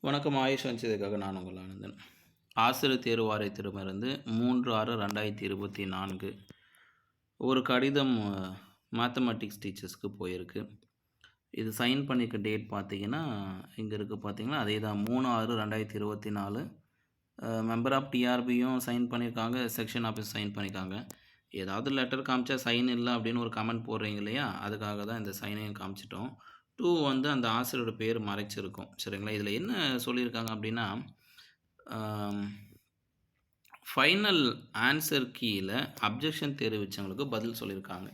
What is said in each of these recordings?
வணக்கம். ஆயுஷ் வஞ்சதுக்காக நான் உங்கள் ஆனந்தன். ஆசிரியர் தேர்வு வாரியத்திடமிருந்து 3/6/2024 ஒரு கடிதம் மேத்தமேட்டிக்ஸ் டீச்சர்ஸ்க்கு போயிருக்கு. இது சைன் பண்ணியிருக்க டேட் பார்த்தீங்கன்னா, இங்கே இருக்குது பார்த்தீங்களா, அதே தான் 3/6/2024. மெம்பர் ஆஃப் டிஆர்பியும் சைன் பண்ணியிருக்காங்க, செக்ஷன் ஆஃபீஸ் சைன் பண்ணியிருக்காங்க. ஏதாவது லெட்டர் காமிச்சா சைன் இல்லை அப்படின்னு ஒரு கமெண்ட் போடுறீங்க இல்லையா, அதுக்காக தான் இந்த சைனையும் காமிச்சிட்டோம். 2 வந்து அந்த ஆசிரியரோட பேர் மறைச்சிருக்கும். சரிங்களா? இதில என்ன சொல்லியிருக்காங்க அப்படின்னா, ஃபைனல் ஆன்சர் கீயில அப்ஜெக்ஷன் தெரிவிச்சவங்களுக்கு பதில் சொல்லியிருக்காங்க.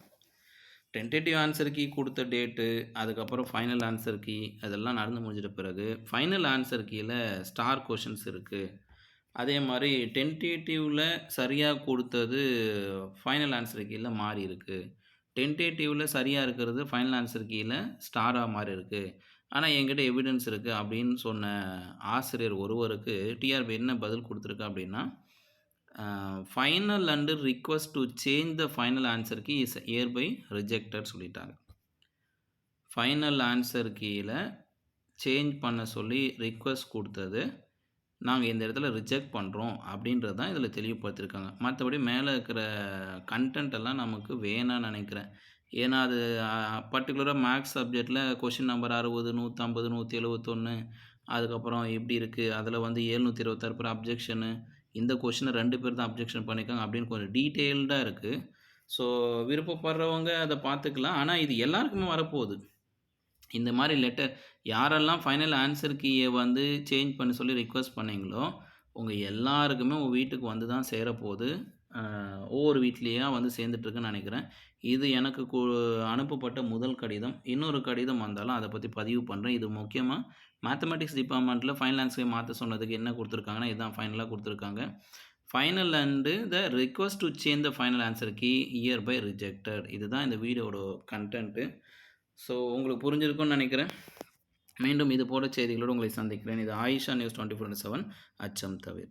டென்டேட்டிவ் ஆன்சர் கீ கொடுத்த டேட்டு, அதுக்கப்புறம் ஃபைனல் ஆன்சர் கீ அதெல்லாம் நடந்து முடிஞ்சிட்ட பிறகு, ஃபைனல் ஆன்சர் கீயில ஸ்டார் கொஷின்ஸ் இருக்குது. அதே மாரி டென்டேட்டிவ்ல சரியா கொடுத்தது ஃபைனல் ஆன்சர் கீயில மாறி இருக்கு. டென்டேட்டிவ்ல சரியா இருக்கிறது ஃபைனல் ஆன்சர் கீயில ஸ்டாரா மாறி இருக்கு. ஆனா, என்கிட்ட எவிடன்ஸ் இருக்கு அப்படின்னு சொன்ன ஆசிரியர் ஒருவருக்கு டிஆர்பி என்ன பதில் குடுத்துருக்கு அப்படின்னா, final and request to change the final answer key is hereby rejected சொல்லிட்டாங்க. ஃபைனல் ஆன்சர் கீயில சேஞ்ச் பண்ண சொல்லி ரிக்வெஸ்ட் குடுத்தது, நாங்க இந்த இடத்துல ரிஜெக்ட் பண்றோம் அப்படின்றது தான் இதில தெளிவுபடுத்தியிருக்காங்க. மத்தபடி மேல இருக்கிற கன்டென்ட் எல்லாம் நமக்கு வேணான்னு நெனைக்கிறேன். ஏன்னா, அது பர்ட்டிகுலரா மேத்ஸ் சப்ஜெக்ட்ல கொஸ்டின் நம்பர் 60, 150, 171 அதுக்கப்புறம் இப்படி இருக்கு. அதில வந்து 726 பேர் அப்ஜெக்ஷனு. இந்த கொஸ்டின 2 பேர் தான் அப்ஜெக்ஷன் பண்ணியிருக்காங்க அப்படின்னு கொஞ்சம் டீட்டெயில்டா இருக்கு. ஸோ, விருப்பப்படுறவங்க அத பார்த்துக்கலாம். ஆனா, இது எல்லாருக்குமே வரப்போகுது. இந்த மாரி லெட்டர் யாரெல்லாம் ஃபைனல் ஆன்சர் கீய வந்து சேஞ்ச் பண்ண சொல்லி ரிக்வெஸ்ட் பண்ணீங்களோ, உங்க எல்லாருக்குமே உங்க வீட்டுக்கு வந்து தான் சேரப்போது. ஒவ்வொரு வீட்லயா வந்து சேர்ந்துட்டுருக்குன்னு நெனைக்கிறேன். இது எனக்கு அனுப்பப்பட்ட முதல் கடிதம். இன்னொரு கடிதம் வந்தாலும் அத பத்தி பதிவு பண்றேன். இது முக்கியமா மேத்தமேட்டிக்ஸ் டிபார்ட்மெண்ட்ல ஃபைனல் ஆன்சர் மாத்த சொன்னதுக்கு என்ன குடுத்துருக்காங்கன்னா, இதுதான் ஃபைனலா குடுத்துருக்காங்க. Final and the request to change the final answer key hereby rejected. இதுதான் இந்த வீடியோவோட கன்டென்ட்டு. ஸோ, உங்களுக்கு புரிஞ்சிருக்கும்னு நெனைக்கிறேன். மீண்டும் இது போன்ற செய்திகளோடு உங்களை சந்திக்கிறேன். இது ஆயிஷா நியூஸ் 24/7 அச்சம் தவிர.